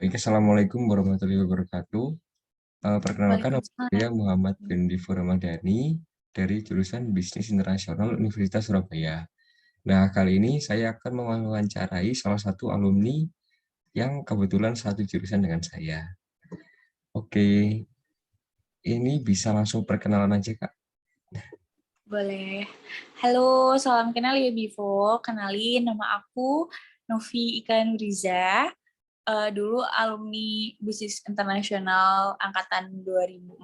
Baik, Assalamualaikum warahmatullahi wabarakatuh. Perkenalkan, nama Waalaikumsalam. saya Muhammad bin Difur Ramadhani dari jurusan Bisnis Internasional Universitas Surabaya. Nah, kali ini saya akan mewawancarai salah satu alumni yang kebetulan satu jurusan dengan saya. Oke, ini bisa langsung perkenalan aja, Kak. Boleh. Halo, salam kenal ya Bivo. Kenalin, nama aku Novi Ika Nuriza. Dulu alumni Bisnis Internasional Angkatan 2014.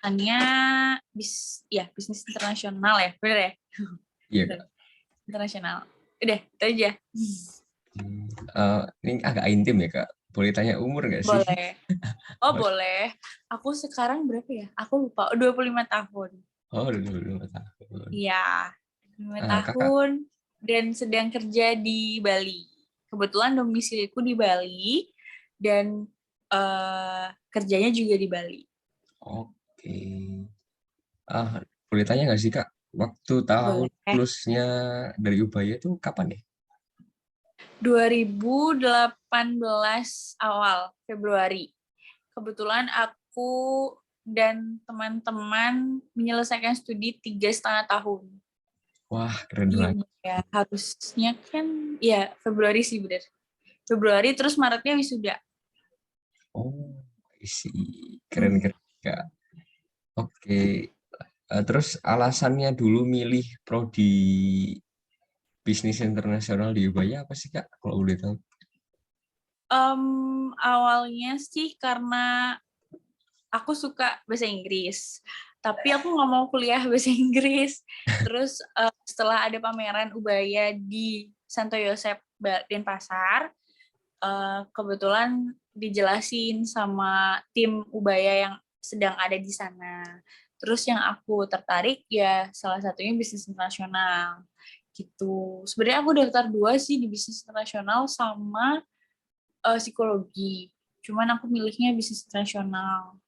Hanya bisnis internasional ya, bener ya? Iya, Bener, Kak. internasional. Udah, itu aja. Ini agak intim ya, Kak. Boleh tanya umur nggak sih? Boleh. Oh, boleh. Aku sekarang berapa ya? Aku lupa. 25 tahun. Oh, udah 25 tahun. Iya, 5 Kakak, tahun dan sedang kerja di Bali. Kebetulan domisiliku di Bali dan kerjanya juga di Bali. oke. Boleh tanya nggak sih, Kak? Waktu tahun Boleh. lulusnya dari Ubaya itu kapan ya? 2018 awal Februari. Kebetulan aku dan teman-teman menyelesaikan studi 3,5 tahun. Wah, keren banget. Iya, harusnya kan ya Februari sih bener. Februari terus Maretnya wisuda. Oh, isi keren-keren, Kak. Oke, terus alasannya dulu milih prodi bisnis internasional di Ubaya apa sih, Kak? Kalau boleh tahu. Awalnya sih karena aku suka bahasa Inggris, tapi aku nggak mau kuliah bahasa Inggris. Terus setelah ada pameran Ubaya di Santo Yosep Denpasar, kebetulan dijelasin sama tim Ubaya yang sedang ada di sana. Terus yang aku tertarik ya salah satunya bisnis internasional gitu. Sebenarnya aku daftar 2 sih di bisnis internasional sama psikologi. Cuman aku milihnya bisnis internasional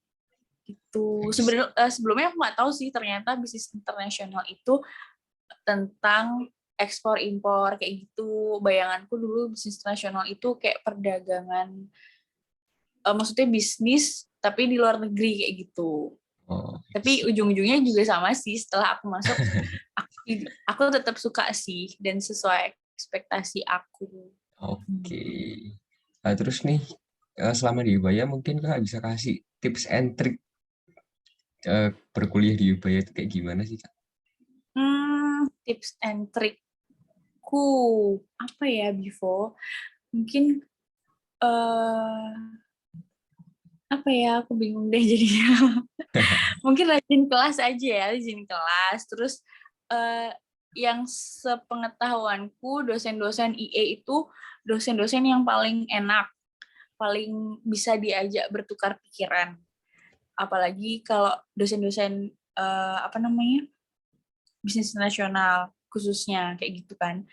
gitu. Sebenarnya sebelumnya aku nggak tahu sih ternyata bisnis internasional itu tentang ekspor impor kayak gitu. Bayanganku dulu bisnis internasional itu kayak perdagangan, maksudnya bisnis tapi di luar negeri kayak gitu. Oh, Tapi ujung-ujungnya juga sama sih. Setelah aku masuk, aku tetap suka sih dan sesuai ekspektasi aku. oke. Terus nih, selama di Ubaya mungkin Kak bisa kasih tips and trick berkuliah di Ubaya itu kayak gimana sih, Kak? Tips and trikku apa ya, Bivo? Mungkin apa ya? Aku bingung deh jadinya. Mungkin rajin kelas aja ya, rajin kelas. Terus eh, yang sepengetahuanku dosen-dosen IE itu dosen-dosen yang paling enak, paling bisa diajak bertukar pikiran. Apalagi kalau dosen-dosen apa namanya bisnis nasional khususnya kayak gitu kan.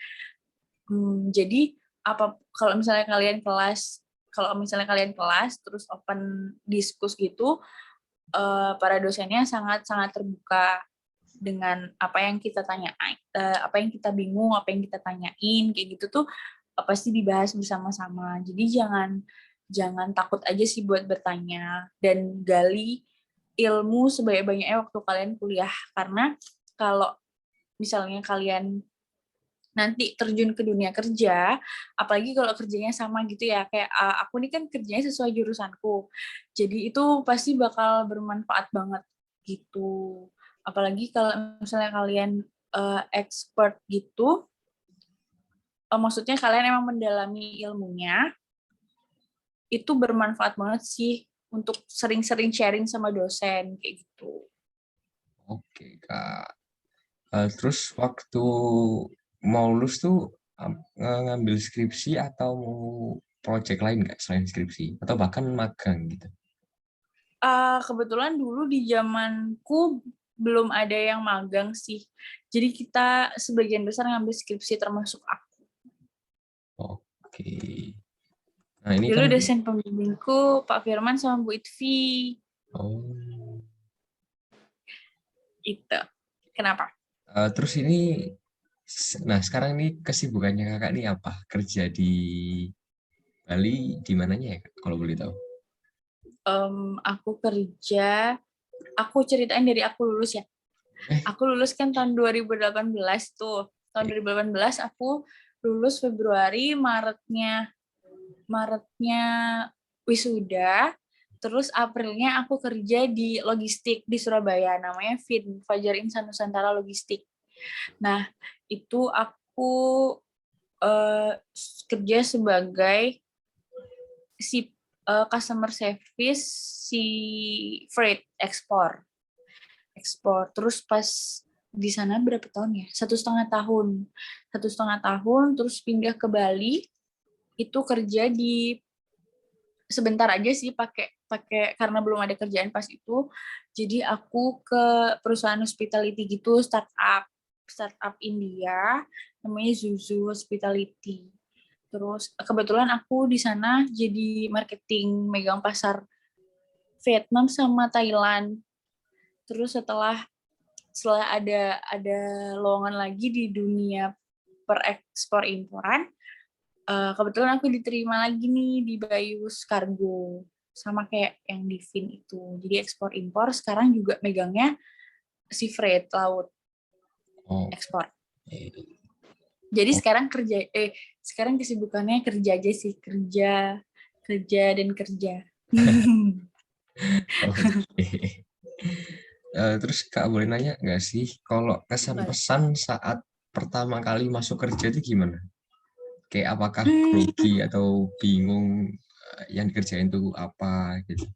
Jadi apa kalau misalnya kalian kelas terus open diskus gitu, para dosennya sangat sangat terbuka dengan apa yang kita tanya, apa yang kita bingung, apa yang kita tanyain kayak gitu tuh pasti dibahas bersama-sama. Jadi jangan jangan takut aja sih buat bertanya dan gali ilmu sebanyak-banyaknya waktu kalian kuliah, karena kalau misalnya kalian nanti terjun ke dunia kerja, apalagi kalau kerjanya sama gitu ya, kayak aku nih kan kerjanya sesuai jurusanku, jadi itu pasti bakal bermanfaat banget gitu. Apalagi kalau misalnya kalian expert gitu, maksudnya kalian emang mendalami ilmunya, itu bermanfaat banget sih untuk sering-sering sharing sama dosen kayak gitu. Oke, Kak. Terus waktu mau lulus tuh ngambil skripsi atau mau project lain nggak selain skripsi? Atau bahkan magang gitu? Kebetulan dulu di zamanku belum ada yang magang sih. Jadi kita sebagian besar ngambil skripsi termasuk aku. Oke. Nah ini Dulu kan, dosen pembimbingku Pak Firman sama Bu Itvi. oh, Gitu. Kenapa? terus ini, nah sekarang ini kesibukannya kakak ini apa? Kerja di Bali di mananya ya, kalau boleh tahu? Aku kerja, aku ceritain dari aku lulus ya. Boleh? Aku lulus kan tahun 2018 tuh. Tahun 2018 aku lulus Februari, Maretnya wisuda. Terus Aprilnya aku kerja di logistik di Surabaya, namanya Fajar Insan Nusantara Logistik. Nah, itu aku eh, kerja sebagai si customer service si freight ekspor. Terus pas di sana berapa tahun ya? 1,5 tahun. 1,5 tahun, terus pindah ke Bali. Itu kerja di sebentar aja sih pakai pakai karena belum ada kerjaan pas itu. Jadi aku ke perusahaan hospitality gitu, startup India namanya Zuzu Hospitality. Terus kebetulan aku di sana jadi marketing, megang pasar Vietnam sama Thailand. Terus setelah ada lowongan lagi di dunia per ekspor imporan, kebetulan aku diterima lagi nih di Bayus Kargo, sama kayak yang di Fin itu. Jadi ekspor impor sekarang juga megangnya si freight laut Oh, ekspor. eh, Jadi oh, sekarang kesibukannya kerja aja sih, kerja kerja dan kerja. oke. Terus Kak boleh nanya nggak sih, kalau kesan Boleh. pesan saat pertama kali masuk kerja itu gimana? Kayak apakah Hmm, grogi atau bingung, yang dikerjain tuh apa gitu?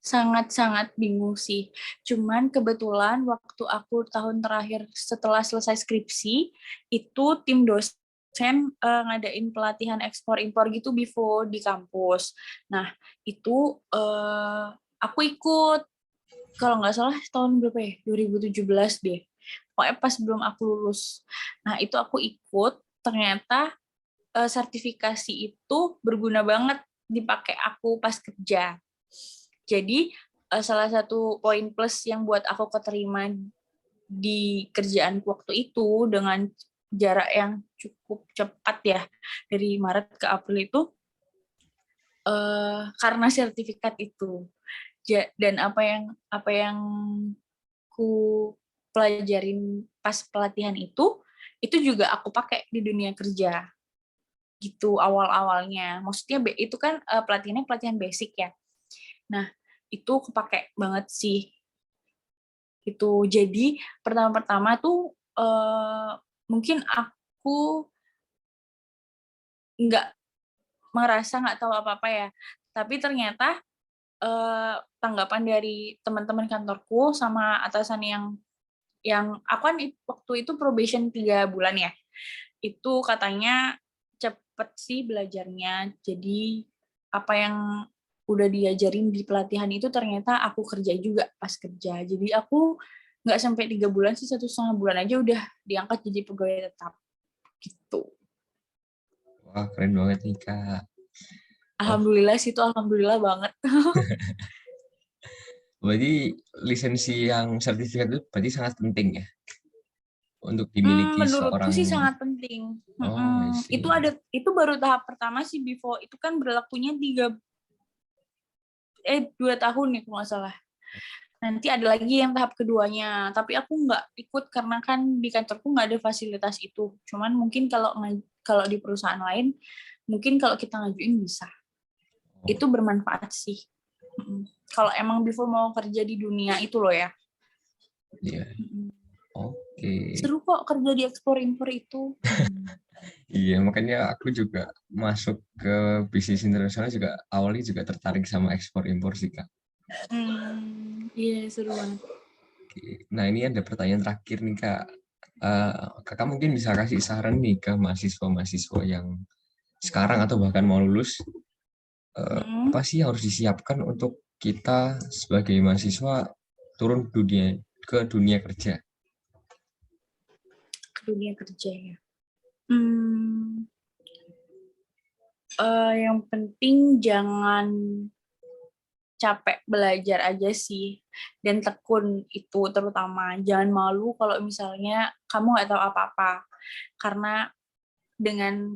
sangat-sangat bingung sih. Cuman kebetulan waktu aku tahun terakhir setelah selesai skripsi, itu tim dosen ngadain pelatihan ekspor impor gitu Bifo di kampus. Nah, itu aku ikut, kalau nggak salah tahun berapa ya? 2017 deh. Pokoknya pas sebelum aku lulus. Nah, itu aku ikut, ternyata sertifikasi itu berguna banget dipakai aku pas kerja. Jadi salah satu poin plus yang buat aku keterima di kerjaan waktu itu dengan jarak yang cukup cepat ya, dari Maret ke April itu karena sertifikat itu. Dan apa yang ku pelajarin pas pelatihan itu juga aku pakai di dunia kerja gitu awal-awalnya. Maksudnya itu kan pelatihannya pelatihan basic ya. Nah, itu kepake banget sih. Itu jadi pertama-pertama tuh mungkin aku nggak nggak tahu apa-apa ya. Tapi ternyata tanggapan dari teman-teman kantorku sama atasan yang aku kan waktu itu probation 3 bulan ya. Itu katanya cepet sih belajarnya. Jadi apa yang udah diajarin di pelatihan itu ternyata aku kerja juga pas kerja. Jadi aku nggak sampai 3 bulan sih, 1,5 bulan aja udah diangkat jadi pegawai tetap gitu. Wah, keren banget nih Kak. Oh, Alhamdulillah sih, itu alhamdulillah banget. berarti lisensi yang sertifikat itu berarti sangat penting ya untuk dimiliki Menurutku seorang. sih sangat penting. Oh, I see. Itu baru tahap pertama sih, before itu kan berlakunya 2 tahun ya kalau nggak salah. Nanti ada lagi yang tahap keduanya, tapi aku nggak ikut karena kan di kantorku nggak ada fasilitas itu. Cuman mungkin kalau di perusahaan lain, mungkin kalau kita ngajuin bisa. Oh, Itu bermanfaat sih. Kalau emang before mau kerja di dunia itu loh ya. iya. Oke. Seru kok kerja di ekspor impor itu. Iya, makanya aku juga masuk ke bisnis internasional juga awalnya juga tertarik sama ekspor impor sih Kak. Iya seru banget. Oke. Nah, ini ada pertanyaan terakhir nih Kak. Kakak mungkin bisa kasih saran nih ke mahasiswa-mahasiswa yang sekarang atau bahkan mau lulus, Mm, apa sih yang harus disiapkan untuk kita sebagai mahasiswa turun ke dunia kerja? ke dunia kerja ya. Yang penting jangan capek belajar aja sih, dan tekun itu terutama. Jangan malu kalau misalnya kamu nggak tahu apa-apa, karena dengan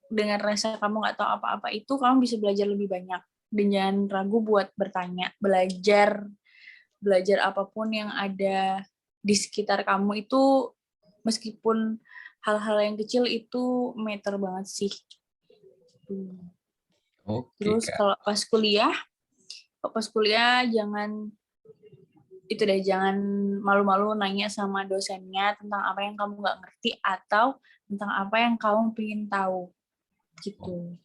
dengan rasa kamu nggak tahu apa-apa itu, kamu bisa belajar lebih banyak. Dan jangan ragu buat bertanya, belajar apapun yang ada di sekitar kamu itu, meskipun hal-hal yang kecil itu matter banget sih. Oke, Terus Kak. kalau pas kuliah jangan malu-malu nanya sama dosennya tentang apa yang kamu nggak ngerti atau tentang apa yang kamu pengen tahu gitu.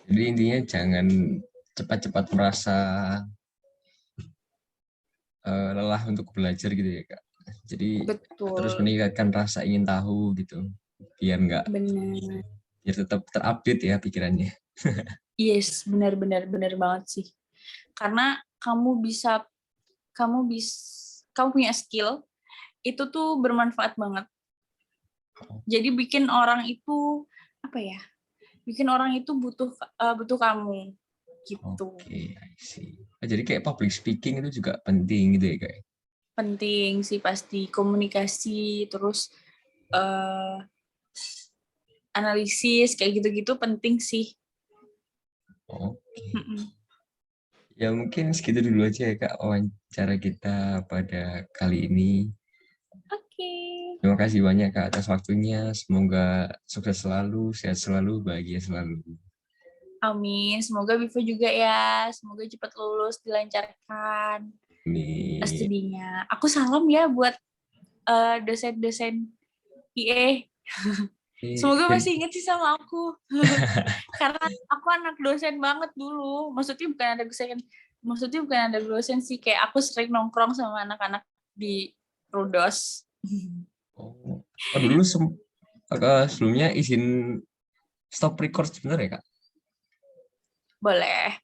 Jadi intinya jangan cepat-cepat merasa lelah untuk belajar gitu ya, Kak. Jadi terus Betul, meningkatkan rasa ingin tahu gitu, biar nggak benar. biar tetap terupdate ya pikirannya. Yes, benar-benar benar banget sih. Karena kamu punya skill itu tuh bermanfaat banget. Jadi bikin orang itu apa ya? Bikin orang itu butuh kamu gitu. Oke, I see. Jadi kayak public speaking itu juga penting gitu ya, Kak. Penting sih pasti komunikasi terus eh, analisis kayak gitu-gitu penting sih. Oke. Mm-mm. Ya mungkin segitu dulu aja ya, Kak, wawancara kita pada kali ini. Oke. Terima kasih banyak, Kak, atas waktunya. Semoga sukses selalu, sehat selalu, bahagia selalu. Amin. Semoga Vivo juga ya. Semoga cepat lulus, dilancarkan Amin. studinya. Aku salam ya buat dosen-dosen IE. Semoga Dan masih inget sih sama aku. Karena aku anak dosen banget dulu. Maksudnya bukan ada dosen sih. Kayak aku sering nongkrong sama anak-anak di Rudos. dulu sebelumnya izin stop record sebentar ya, Kak? Boleh.